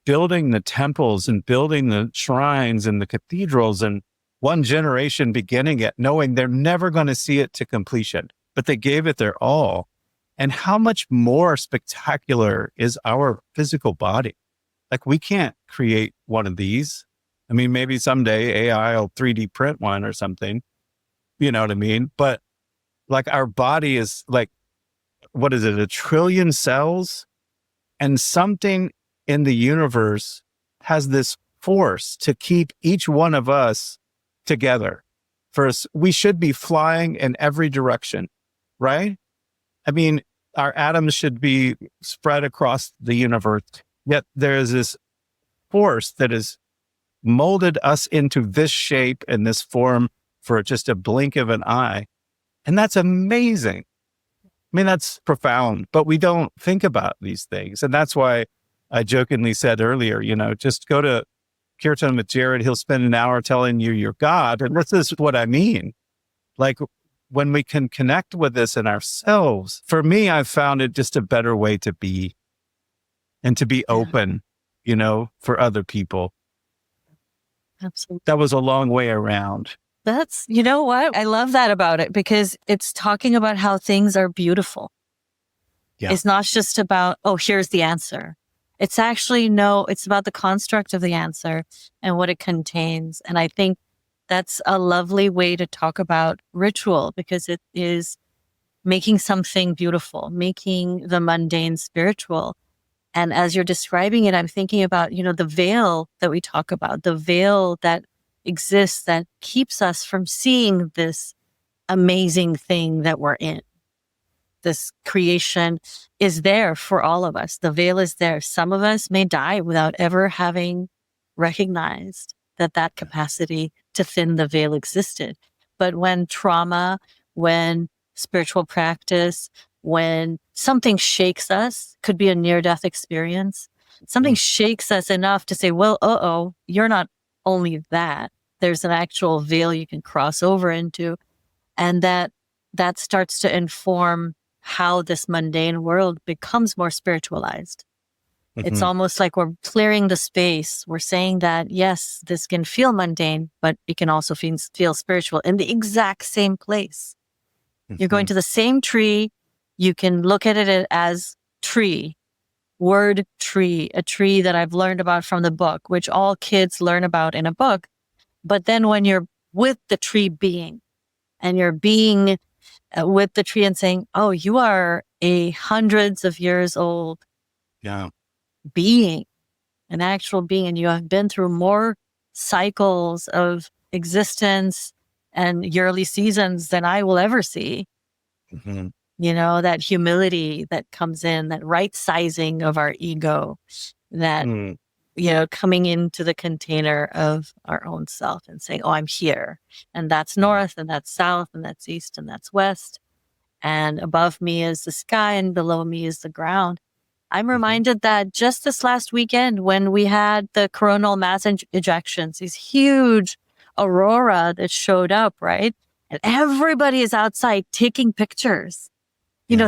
building the temples and building the shrines and the cathedrals, and one generation beginning it, knowing they're never going to see it to completion, but they gave it their all. And how much more spectacular is our physical body? Like we can't create one of these. I mean, maybe someday AI will 3D print one or something, you know what I mean? But like our body is like, what is it? 1 trillion cells, and something in the universe has this force to keep each one of us together. First, we should be flying in every direction, right? I mean, our atoms should be spread across the universe, yet there is this force that has molded us into this shape and this form for just a blink of an eye. And that's amazing. I mean, that's profound, but we don't think about these things. And that's why I jokingly said earlier, just go to Kirtan with Jared. He'll spend an hour telling you you're God. And this is what I mean. Like when we can connect with this in ourselves, for me, I've found it just a better way to be and to be open, for other people. Absolutely. That was a long way around. That's, you know what? I love that about it because it's talking about how things are beautiful. Yeah. It's not just about, oh, here's the answer. It's actually, no, it's about the construct of the answer and what it contains. And I think that's a lovely way to talk about ritual because it is making something beautiful, making the mundane spiritual. And as you're describing it, I'm thinking about, the veil that we talk about, the veil that exists that keeps us from seeing this amazing thing that we're in. This creation is there for all of us. The veil is there. Some of us may die without ever having recognized that capacity to thin the veil existed. But when trauma, when spiritual practice, when something shakes us, could be a near-death experience, something shakes us enough to say, well, you're not only that. There's an actual veil you can cross over into. And that starts to inform how this mundane world becomes more spiritualized. Mm-hmm. It's almost like we're clearing the space. We're saying that, yes, this can feel mundane, but it can also feel spiritual in the exact same place. Mm-hmm. You're going to the same tree. You can look at it as tree, word tree, a tree that I've learned about from the book, which all kids learn about in a book. But then when you're with the tree being, and you're being with the tree and saying, oh, you are a hundreds of years old being, an actual being, and you have been through more cycles of existence and yearly seasons than I will ever see. Mm-hmm. That humility that comes in, that right sizing of our ego, that, coming into the container of our own self and saying, oh, I'm here. And that's north, and that's south, and that's east, and that's west. And above me is the sky, and below me is the ground. I'm reminded that just this last weekend when we had the coronal mass ejections, these huge aurora that showed up, right? And everybody is outside taking pictures,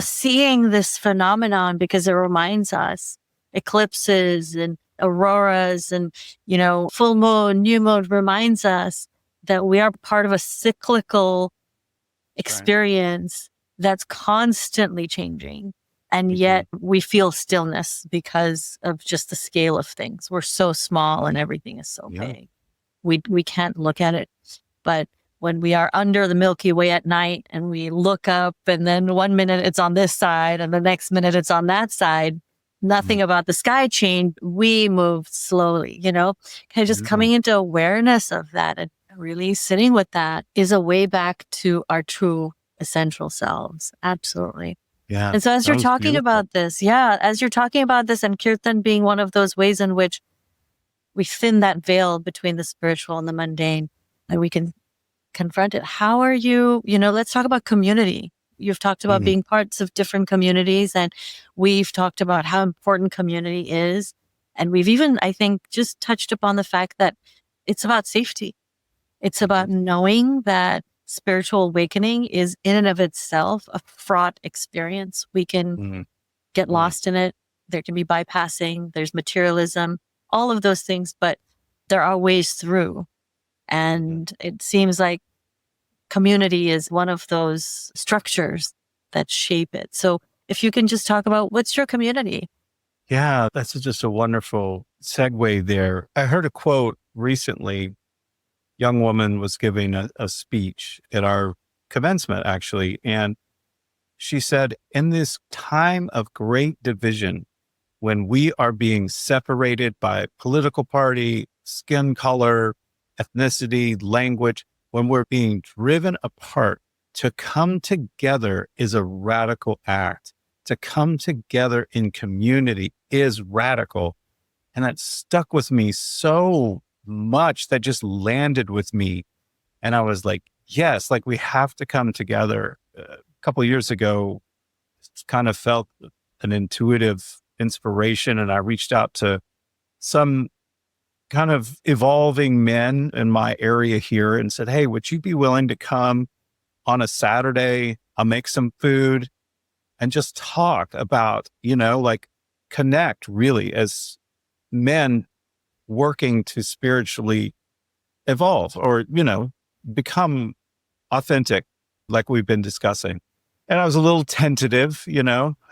seeing this phenomenon because it reminds us eclipses and auroras and, full moon, new moon reminds us that we are part of a cyclical experience that's constantly changing. And yet we feel stillness because of just the scale of things. We're so small and everything is so big. We can't look at it. But when we are under the Milky Way at night and we look up and then 1 minute it's on this side and the next minute it's on that side, nothing about the sky changed. We moved slowly, kind of just coming into awareness of that and really sitting with that is a way back to our true essential selves. Absolutely. Yeah. And so as you're talking about this, and Kirtan being one of those ways in which we thin that veil between the spiritual and the mundane, and we can confront it. How are you, let's talk about community. You've talked about being parts of different communities, and we've talked about how important community is. And we've even, I think, just touched upon the fact that it's about safety. It's about knowing that spiritual awakening is in and of itself a fraught experience. We can get lost in it. There can be bypassing, there's materialism, all of those things, but there are ways through. And it seems like community is one of those structures that shape it. So if you can just talk about what's your community? Yeah, that's just a wonderful segue there. I heard a quote recently. Young woman was giving a speech at our commencement, actually. And she said, in this time of great division, when we are being separated by political party, skin color, ethnicity, language, when we're being driven apart, to come together is a radical act. To come together in community is radical. And that stuck with me so much, that just landed with me. And I was like, yes, like we have to come together. A couple of years ago, kind of felt an intuitive inspiration. And I reached out to some kind of evolving men in my area here and said, hey, would you be willing to come on a Saturday? I'll make some food and just talk about, like connect really as men working to spiritually evolve or, become authentic, like we've been discussing. And I was a little tentative,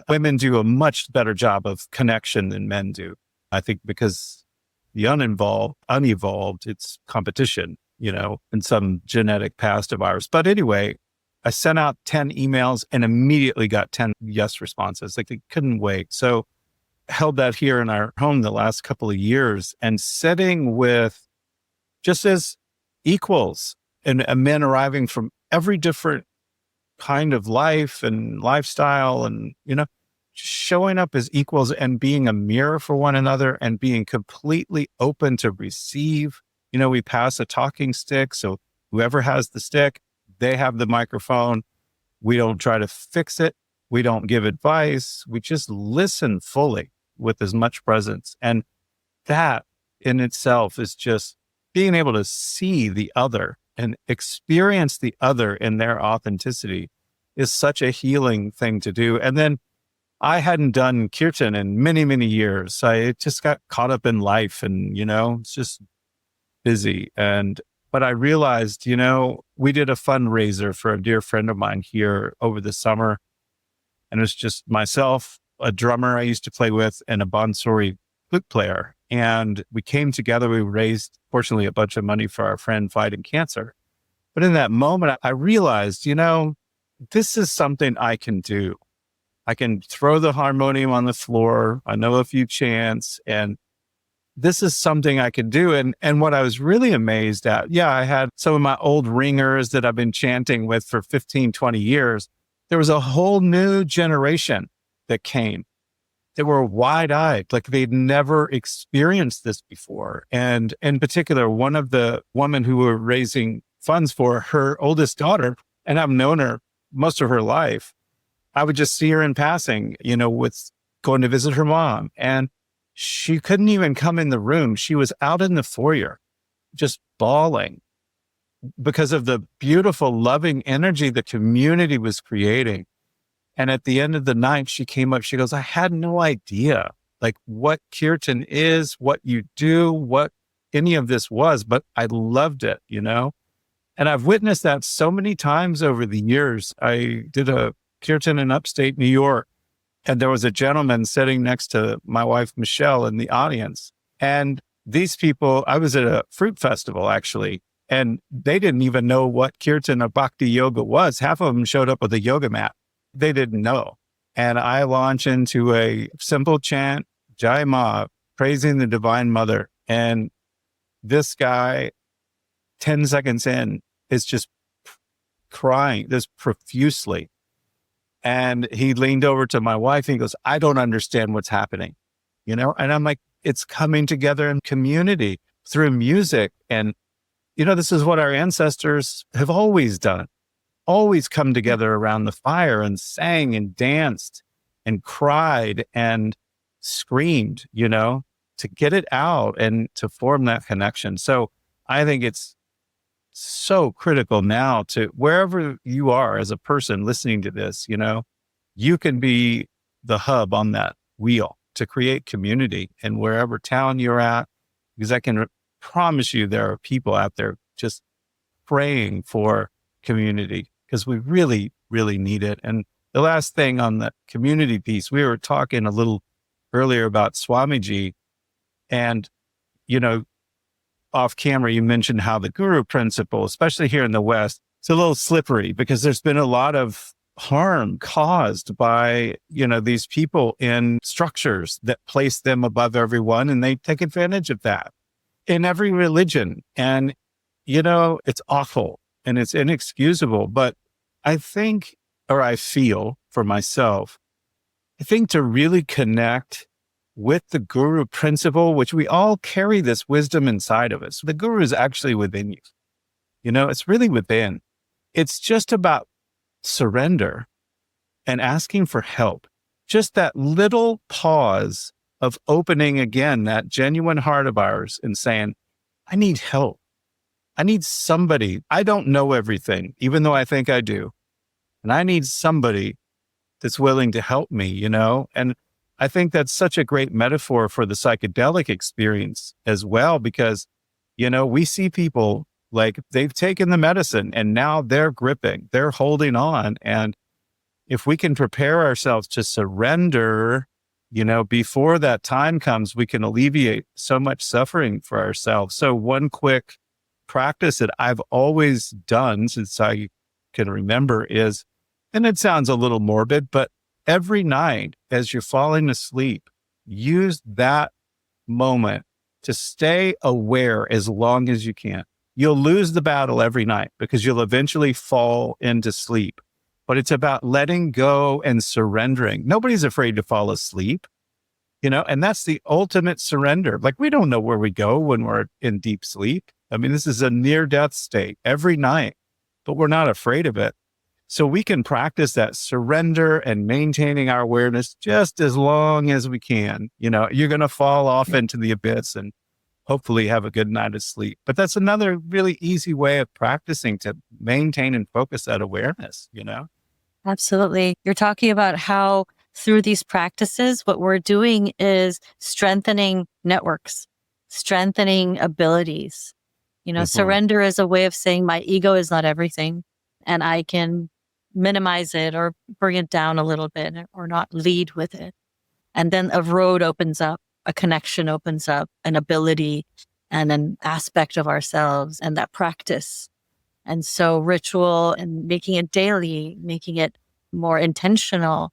women do a much better job of connection than men do. I think because the unevolved, it's competition, in some genetic past of ours. But anyway, I sent out 10 emails and immediately got 10 yes responses. Like they couldn't wait. So held that here in our home the last couple of years and sitting with just as equals and men arriving from every different kind of life and lifestyle and, showing up as equals and being a mirror for one another and being completely open to receive. We pass a talking stick. So whoever has the stick, they have the microphone. We don't try to fix it. We don't give advice. We just listen fully with as much presence. And that in itself is just being able to see the other and experience the other in their authenticity is such a healing thing to do. And then I hadn't done kirtan in many, many years. I just got caught up in life and, it's just busy. But I realized, we did a fundraiser for a dear friend of mine here over the summer. And it was just myself, a drummer I used to play with, and a Bansuri flute player. And we came together. We raised, fortunately, a bunch of money for our friend fighting cancer. But in that moment, I realized, this is something I can do. I can throw the harmonium on the floor. I know a few chants, and this is something I could do. And what I was really amazed at, I had some of my old ringers that I've been chanting with for 15, 20 years. There was a whole new generation that came. They were wide-eyed, like they'd never experienced this before. And in particular, one of the women who were raising funds for, her oldest daughter, and I've known her most of her life, I would just see her in passing, with going to visit her mom. And she couldn't even come in the room. She was out in the foyer, just bawling because of the beautiful, loving energy the community was creating. And at the end of the night, she came up, she goes, I had no idea like what kirtan is, what you do, what any of this was, but I loved it, And I've witnessed that so many times over the years. I did a kirtan in upstate New York, and there was a gentleman sitting next to my wife, Michelle, in the audience. And these people, I was at a fruit festival actually, and they didn't even know what kirtan or bhakti yoga was. Half of them showed up with a yoga mat. They didn't know. And I launch into a simple chant, Jai Ma, praising the Divine Mother. And this guy, 10 seconds in, is just crying this profusely. And he leaned over to my wife and he goes, I don't understand what's happening, And I'm like, it's coming together in community through music. And this is what our ancestors have always done, always come together around the fire and sang and danced and cried and screamed, to get it out and to form that connection. So I think it's so critical now to wherever you are as a person listening to this, you can be the hub on that wheel to create community in wherever town you're at, because I can promise you there are people out there just praying for community because we really, really need it. And the last thing on the community piece, we were talking a little earlier about Swamiji, and, off camera, you mentioned how the guru principle, especially here in the West, it's a little slippery because there's been a lot of harm caused by, these people in structures that place them above everyone, and they take advantage of that in every religion. And, it's awful and it's inexcusable. But I think, or I feel for myself, I think to really connect with the guru principle, which we all carry this wisdom inside of us. The guru is actually within you. It's really within. It's just about surrender and asking for help. Just that little pause of opening again that genuine heart of ours and saying, I need help. I need somebody. I don't know everything, even though I think I do. And I need somebody that's willing to help me, And I think that's such a great metaphor for the psychedelic experience as well, because, we see people like they've taken the medicine and now they're gripping, they're holding on. And if we can prepare ourselves to surrender, before that time comes, we can alleviate so much suffering for ourselves. So one quick practice that I've always done since I can remember is, and it sounds a little morbid, but every night as you're falling asleep, use that moment to stay aware as long as you can. You'll lose the battle every night because you'll eventually fall into sleep. But it's about letting go and surrendering. Nobody's afraid to fall asleep, and that's the ultimate surrender. Like, we don't know where we go when we're in deep sleep. I mean, this is a near-death state every night, but we're not afraid of it. So we can practice that surrender and maintaining our awareness just as long as we can. You're going to fall off into the abyss and hopefully have a good night of sleep. But that's another really easy way of practicing to maintain and focus that awareness, Absolutely. You're talking about how through these practices, what we're doing is strengthening networks, strengthening abilities. Surrender is a way of saying my ego is not everything, and I can minimize it or bring it down a little bit or not lead with it. And then a road opens up, a connection opens up, an ability and an aspect of ourselves and that practice. And so ritual and making it daily, making it more intentional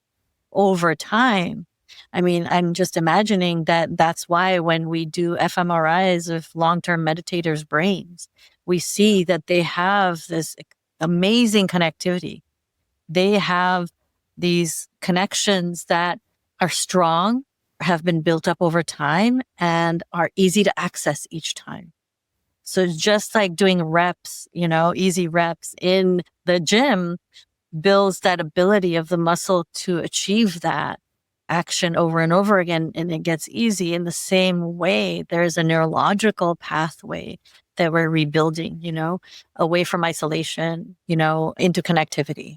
over time. I mean, I'm just imagining that that's why when we do fMRIs of long-term meditators' brains, we see that they have this amazing connectivity. They have these connections that are strong, have been built up over time, and are easy to access each time. So just like doing reps, easy reps in the gym builds that ability of the muscle to achieve that action over and over again, and it gets easy. In the same way, there's a neurological pathway that we're rebuilding, away from isolation, into connectivity.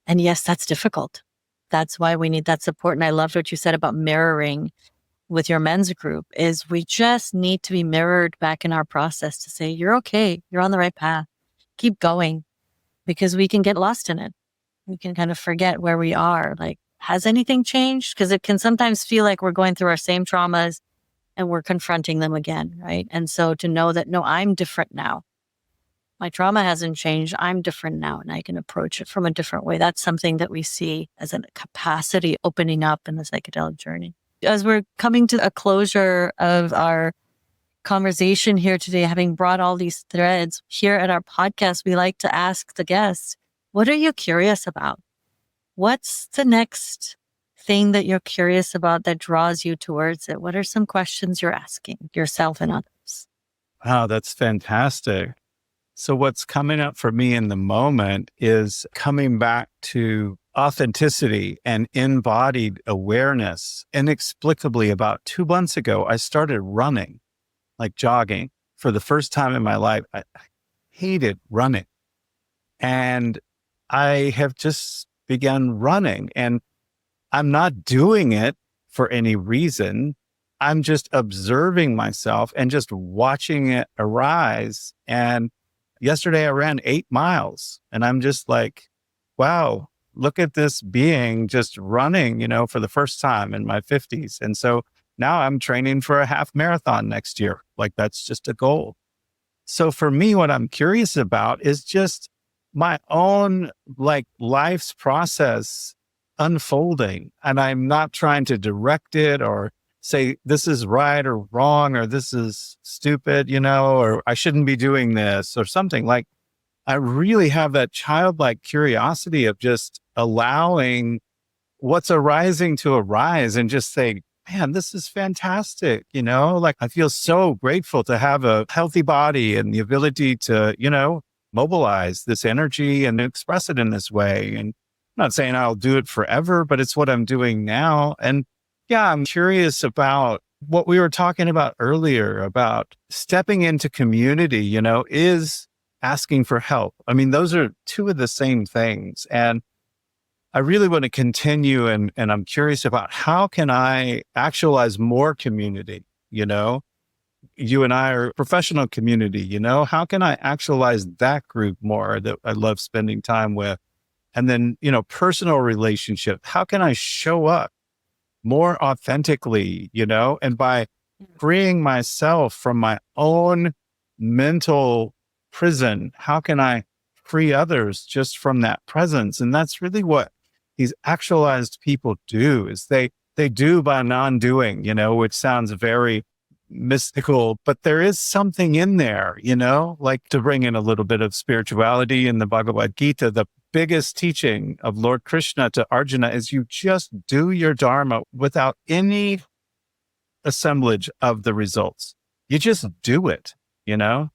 And yes, that's difficult. That's why we need that support. And I loved what you said about mirroring with your men's group, is we just need to be mirrored back in our process to say, you're okay. You're on the right path. Keep going, because we can get lost in it. We can kind of forget where we are. Like, has anything changed? Because it can sometimes feel like we're going through our same traumas and we're confronting them again, right? And so to know that, no, I'm different now. My trauma hasn't changed. I'm different now, and I can approach it from a different way. That's something that we see as a capacity opening up in the psychedelic journey. As we're coming to a closure of our conversation here today, having brought all these threads here at our podcast, we like to ask the guests, what are you curious about? What's the next thing that you're curious about that draws you towards it? What are some questions you're asking yourself and others? Wow, that's fantastic. So what's coming up for me in the moment is coming back to authenticity and embodied awareness. Inexplicably, about 2 months ago, I started running, like jogging, for the first time in my life. I hated running. And I have just begun running, and I'm not doing it for any reason. I'm just observing myself and just watching it arise. And yesterday I ran 8 miles, and I'm just like, wow, look at this being just running, for the first time in my 50s. And so now I'm training for a half marathon next year. Like, that's just a goal. So for me, what I'm curious about is just my own life's process unfolding. And I'm not trying to direct it or say this is right or wrong, or this is stupid, or I shouldn't be doing this or something. Like, I really have that childlike curiosity of just allowing what's arising to arise and just say, man, this is fantastic. I feel so grateful to have a healthy body and the ability to, mobilize this energy and express it in this way. And I'm not saying I'll do it forever, but it's what I'm doing now. And yeah, I'm curious about what we were talking about earlier about stepping into community, is asking for help. I mean, those are two of the same things. And I really want to continue, and I'm curious about how can I actualize more community, You and I are professional community, how can I actualize that group more that I love spending time with? And then, personal relationship, how can I show up more authentically, and by freeing myself from my own mental prison, how can I free others just from that presence? And that's really what these actualized people do, is they do by non-doing, which sounds very mystical, but there is something in there, like to bring in a little bit of spirituality in the Bhagavad Gita. The biggest teaching of Lord Krishna to Arjuna is you just do your dharma without any assemblage of the results. You just do it, It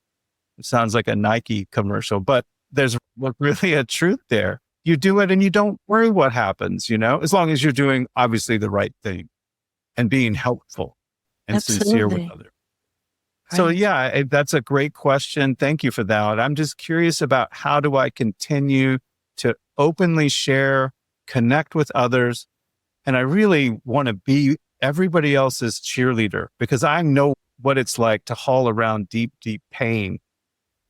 sounds like a Nike commercial, but there's really a truth there. You do it and you don't worry what happens, as long as you're doing obviously the right thing and being helpful and sincere with others. Right. So yeah, that's a great question. Thank you for that. I'm just curious about how do I continue to openly share, connect with others. And I really want to be everybody else's cheerleader, because I know what it's like to haul around deep, deep pain.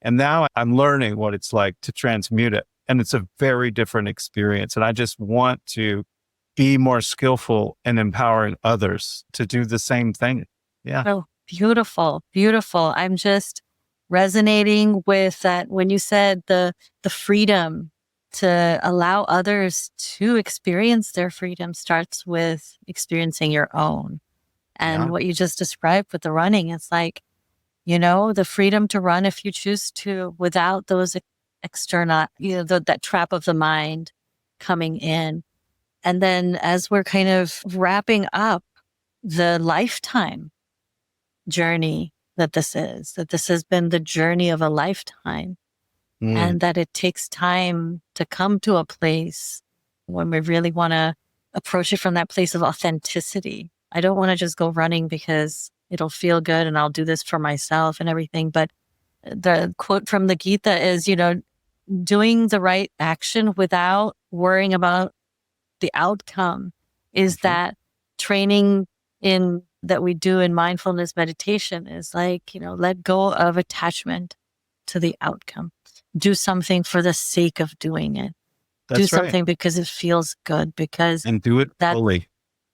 And now I'm learning what it's like to transmute it. And it's a very different experience. And I just want to be more skillful in empowering others to do the same thing. Yeah. Oh, beautiful, beautiful. I'm just resonating with that when you said the freedom to allow others to experience their freedom starts with experiencing your own. And what you just described with the running, it's like, the freedom to run if you choose to, without those external, that trap of the mind coming in. And then as we're kind of wrapping up the lifetime journey that this has been the journey of a lifetime, and that it takes time to come to a place when we really want to approach it from that place of authenticity. I don't want to just go running because it'll feel good and I'll do this for myself and everything. But the quote from the Gita is, doing the right action without worrying about the outcome is that training that we do in mindfulness meditation is like, let go of attachment to the outcome. Do something for the sake of doing it. Do something because it feels good, and do it fully.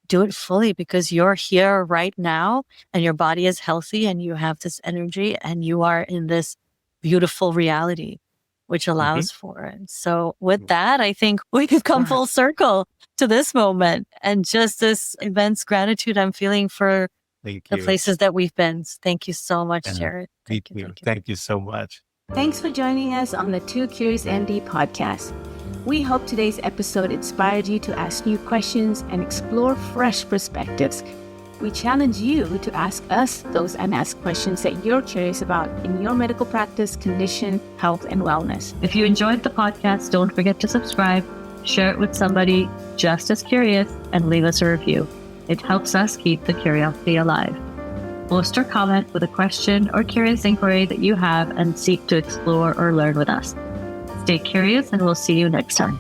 Do it fully because you're here right now and your body is healthy and you have this energy and you are in this beautiful reality, which allows for it. So with that, I think we could come full circle to this moment and just this immense gratitude I'm feeling for the places that we've been. Thank you so much, Jared. Thank you. Thank you so much. Thanks for joining us on the Too Curious MD podcast. We hope today's episode inspired you to ask new questions and explore fresh perspectives. We challenge you to ask us those unasked questions that you're curious about in your medical practice, condition, health, and wellness. If you enjoyed the podcast, don't forget to subscribe, share it with somebody just as curious, and leave us a review. It helps us keep the curiosity alive. Post or comment with a question or curious inquiry that you have and seek to explore or learn with us. Stay curious, and we'll see you next time.